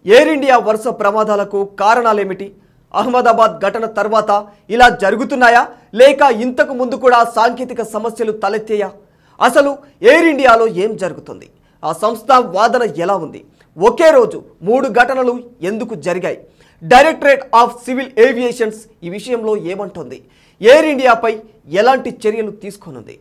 Air India వరుస ప్రమాదాలకు కారణాలేమిటి? అహ్మదాబాద్ ఘటన తర్వాత ఇలా జరుగుతున్నాయా లేక ఇంతకు ముందు కూడా సాంకేతిక సమస్యలు తలెత్తాయా? అసలు ఎయిర్ ఇండియాలో ఏం జరుగుతుంది? ఆ సంస్థ వాదన ఎలా ఉంది? ఒకే రోజు 3 ఘటనలు ఎందుకు జరిగాయి? డైరెక్టరేట్ ఆఫ్ సివిల్ ఏవియేషన్స్ ఈ విషయంలో ఏమంటుంది? ఎయిర్ ఇండియాపై ఎలాంటి చర్యలు తీసుకోనుంది?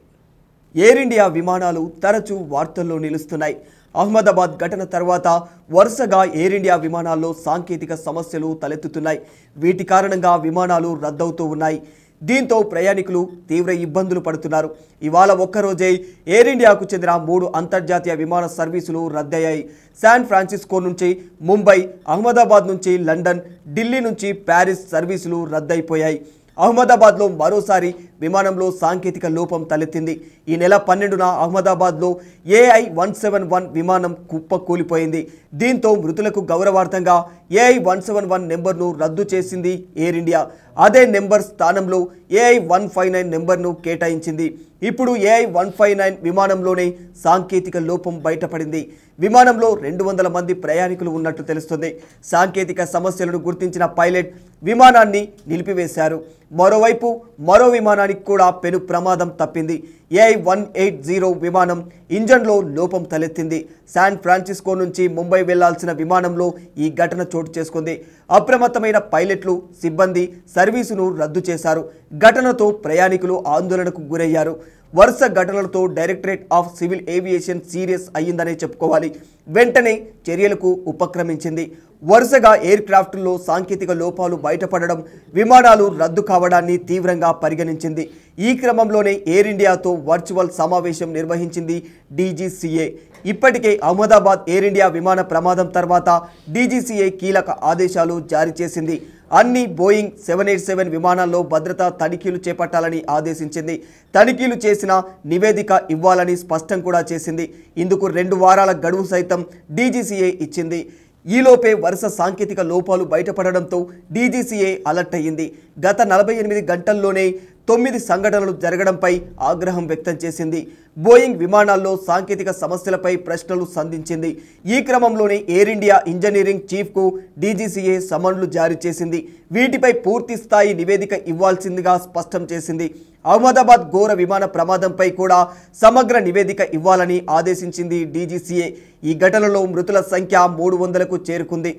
ఎయిర్ ఇండియా విమానాలు తరచూ వార్తల్లో నిలుస్తున్నాయి. అహ్మదాబాద్ ఘటన తర్వాత వరుసగా ఎయిర్ ఇండియా విమానాల్లో సాంకేతిక సమస్యలు తలెత్తుతున్నాయి. వీటి కారణంగా విమానాలు రద్దవుతూ ఉన్నాయి. దీంతో ప్రయాణికులు తీవ్ర ఇబ్బందులు పడుతున్నారు. ఇవాళ ఒక్కరోజే ఎయిర్ ఇండియాకు చెందిన 3 అంతర్జాతీయ విమాన సర్వీసులు రద్దయ్యాయి. శాన్ ఫ్రాన్సిస్కో నుంచి ముంబై, అహ్మదాబాద్ నుంచి లండన్, ఢిల్లీ నుంచి ప్యారిస్ సర్వీసులు రద్దయిపోయాయి. అహ్మదాబాద్లో మరోసారి విమానంలో సాంకేతిక లోపం తలెత్తింది. ఈ నెల 12న అహ్మదాబాద్లో AI-171 విమానం కుప్పకూలిపోయింది. దీంతో మృతులకు గౌరవార్థంగా AI-171 నెంబర్ను రద్దు చేసింది ఎయిర్ ఇండియా. అదే నెంబర్ స్థానంలో AI-159 నెంబర్ను కేటాయించింది. ఇప్పుడు AI-159 విమానంలోనే సాంకేతిక లోపం బయటపడింది. విమానంలో 200 మంది ప్రయాణికులు ఉన్నట్టు తెలుస్తుంది. సాంకేతిక సమస్యలను గుర్తించిన పైలట్ విమానాన్ని నిలిపివేశారు. మరోవైపు మరో విమానానికి కూడా పెను ప్రమాదం తప్పింది. AI-180 విమానం ఇంజన్లో లోపం తలెత్తింది. శాన్ ఫ్రాన్సిస్కో నుంచి ముంబై వెళ్లాల్సిన విమానంలో ఈ ఘటన చోటు చేసుకుంది. అప్రమత్తమైన పైలట్లు, సిబ్బంది సర్వీసును రద్దు చేశారు. ఘటనతో ప్రయాణికులు ఆందోళనకు గురయ్యారు. వరుస ఘటనలతో directorate of civil aviation serious అయ్యిందనే చెప్పుకోవాలి. వెంటనే చర్యలకు ఉపక్రమించింది. వరుసగా ఎయిర్ క్రాఫ్ట్లో సాంకేతిక లోపాలు బయటపడడం, విమానాలు రద్దు కావడాన్ని తీవ్రంగా పరిగణించింది. ఈ క్రమంలోనే ఎయిర్ ఇండియాతో వర్చువల్ సమావేశం నిర్వహించింది DGCA. ఇప్పటికే అహ్మదాబాద్ ఎయిర్ ఇండియా విమాన ప్రమాదం తర్వాత DGCA కీలక ఆదేశాలు జారీ చేసింది. అన్ని బోయింగ్ 787 విమానాల్లో భద్రతా తనిఖీలు చేపట్టాలని ఆదేశించింది. తనిఖీలు చేసిన నివేదిక ఇవ్వాలని స్పష్టం కూడా చేసింది. ఇందుకు 2 వారాల గడువు సైతం DGCA ఇచ్చింది. ఈలోపే వరుస సాంకేతిక లోపాలు బయటపడడంతో DGCA అలర్ట్ అయ్యింది. గత 48 గంటల్లోనే 9 సంఘటనలు జరగడంపై ఆగ్రహం వ్యక్తం చేసింది. బోయింగ్ విమానాల్లో సాంకేతిక సమస్యలపై ప్రశ్నలు సంధించింది. ఈ క్రమంలోనే ఎయిర్ ఇండియా ఇంజనీరింగ్ చీఫ్కు DGCA సమన్లు జారీ చేసింది. వీటిపై పూర్తి స్థాయి నివేదిక ఇవ్వాల్సిందిగా స్పష్టం చేసింది. అహ్మదాబాద్ ఘోర విమాన ప్రమాదంపై కూడా సమగ్ర నివేదిక ఇవ్వాలని ఆదేశించింది DGCA. ఈ ఘటనలో మృతుల సంఖ్య 300కు చేరుకుంది.